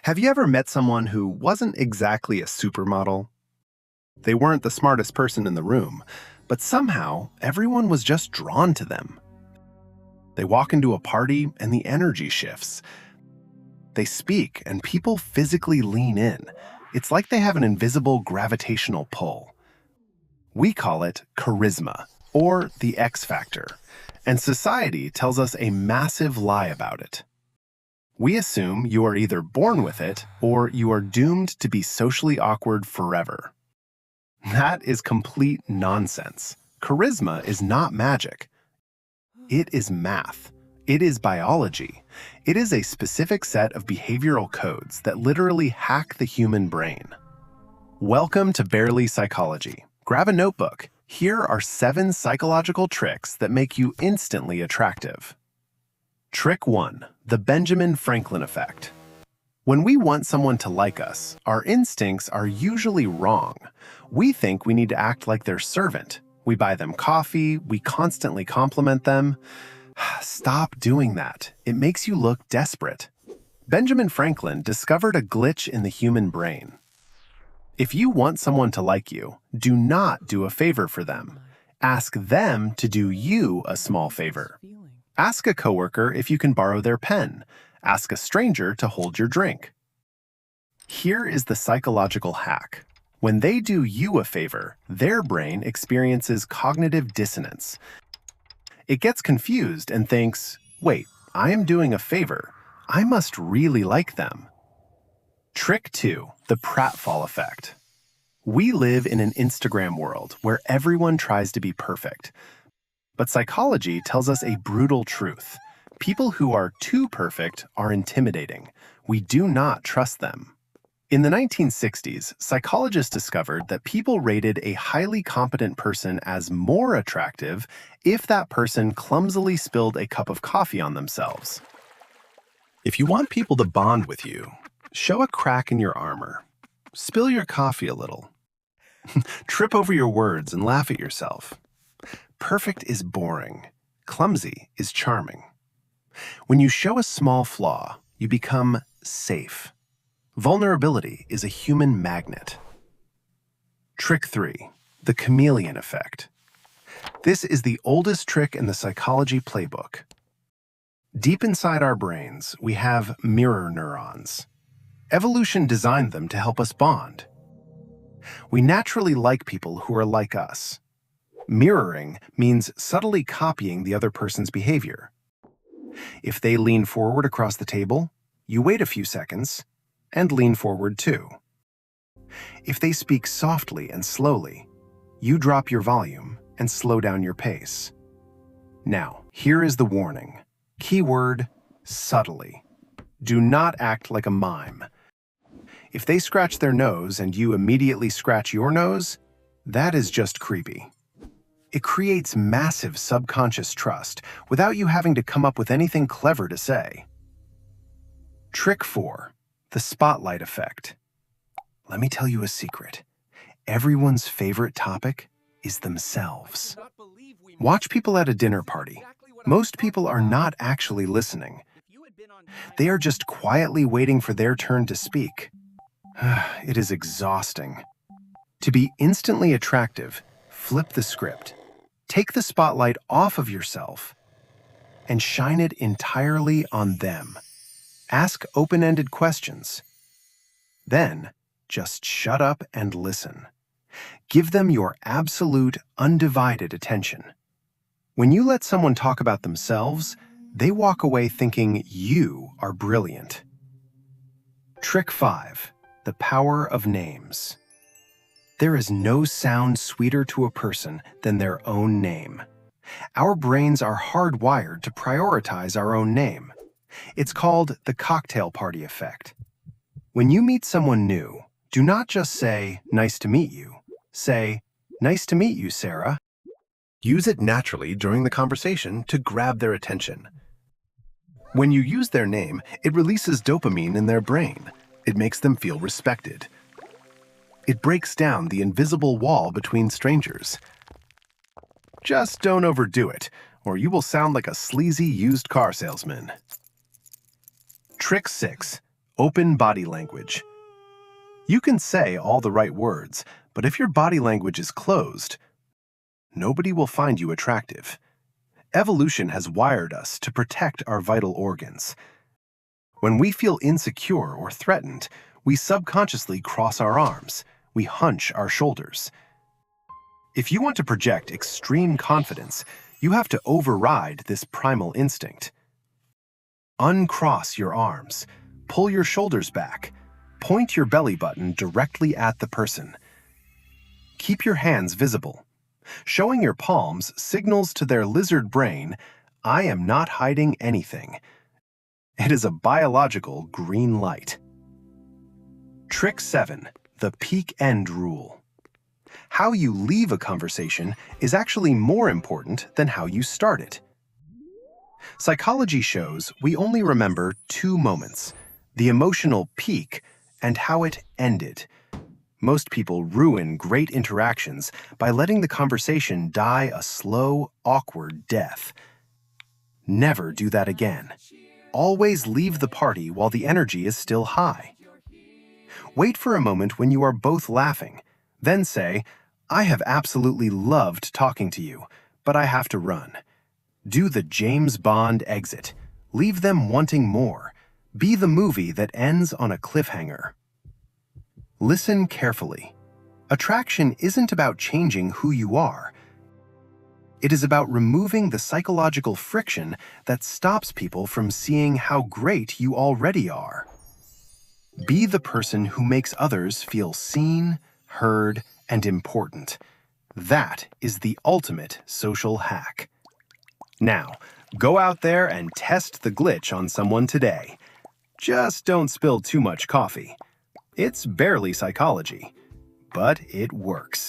Have you ever met someone who wasn't exactly a supermodel? They weren't the smartest person in the room, but somehow everyone was just drawn to them. They walk into a party and the energy shifts. They speak and people physically lean in. It's like they have an invisible gravitational pull. We call it charisma, or the X factor, and society tells us a massive lie about it. We assume you are either born with it or you are doomed to be socially awkward forever. That is complete nonsense. Charisma is not magic. It is math. It is biology. It is a specific set of behavioral codes that literally hack the human brain. Welcome to Barely Psychology. Grab a notebook. Here are 7 psychological tricks that make you instantly attractive. Trick 1. The Benjamin Franklin effect. When we want someone to like us, our instincts are usually wrong. We think we need to act like their servant. We buy them coffee, we constantly compliment them. Stop doing that. It makes you look desperate. Benjamin Franklin discovered a glitch in the human brain. If you want someone to like you, do not do a favor for them. Ask them to do you a small favor. Ask a coworker if you can borrow their pen. Ask a stranger to hold your drink. Here is the psychological hack. When they do you a favor, their brain experiences cognitive dissonance. It gets confused and thinks, wait, I am doing a favor. I must really like them. Trick 2. The Pratfall effect. We live in an Instagram world where everyone tries to be perfect. But psychology tells us a brutal truth. People who are too perfect are intimidating. We do not trust them. In the 1960s, psychologists discovered that people rated a highly competent person as more attractive if that person clumsily spilled a cup of coffee on themselves. If you want people to bond with you, show a crack in your armor. Spill your coffee a little. Trip over your words and laugh at yourself. Perfect is boring. Clumsy is charming. When you show a small flaw, you become safe. Vulnerability is a human magnet. Trick 3. The Chameleon effect. This is the oldest trick in the psychology playbook. Deep inside our brains, we have mirror neurons. Evolution designed them to help us bond. We naturally like people who are like us. Mirroring means subtly copying the other person's behavior. If they lean forward across the table, you wait a few seconds and lean forward too. If they speak softly and slowly, you drop your volume and slow down your pace. Now, here is the warning. Keyword, subtly. Do not act like a mime. If they scratch their nose and you immediately scratch your nose, that is just creepy. It creates massive subconscious trust without you having to come up with anything clever to say. Trick 4. The spotlight effect. Let me tell you a secret. Everyone's favorite topic is themselves. Watch people at a dinner party. Most people are not actually listening. They are just quietly waiting for their turn to speak. It is exhausting. To be instantly attractive, flip the script. Take the spotlight off of yourself and shine it entirely on them. Ask open-ended questions. Then, just shut up and listen. Give them your absolute, undivided attention. When you let someone talk about themselves, they walk away thinking you are brilliant. Trick 5. The power of names. There is no sound sweeter to a person than their own name. Our brains are hardwired to prioritize our own name. It's called the cocktail party effect. When you meet someone new, do not just say, "Nice to meet you." Say, "Nice to meet you, Sarah." Use it naturally during the conversation to grab their attention. When you use their name, it releases dopamine in their brain. It makes them feel respected. It breaks down the invisible wall between strangers. Just don't overdo it, or you will sound like a sleazy used car salesman. Trick 6. Open body language. You can say all the right words, but if your body language is closed, nobody will find you attractive. Evolution has wired us to protect our vital organs. When we feel insecure or threatened, we subconsciously cross our arms, we hunch our shoulders. If you want to project extreme confidence, you have to override this primal instinct. Uncross your arms, pull your shoulders back, point your belly button directly at the person. Keep your hands visible. Showing your palms signals to their lizard brain, I am not hiding anything. It is a biological green light. Trick 7. The peak end rule. How you leave a conversation is actually more important than how you start it. Psychology shows we only remember 2 moments, the emotional peak and how it ended. Most people ruin great interactions by letting the conversation die a slow, awkward death. Never do that again. Always leave the party while the energy is still high. Wait for a moment when you are both laughing. Then say, I have absolutely loved talking to you, but I have to run. Do the James Bond exit. Leave them wanting more. Be the movie that ends on a cliffhanger. Listen carefully. Attraction isn't about changing who you are. It is about removing the psychological friction that stops people from seeing how great you already are. Be the person who makes others feel seen, heard, and important. That is the ultimate social hack. Now, go out there and test the glitch on someone today. Just don't spill too much coffee. It's barely psychology, but it works.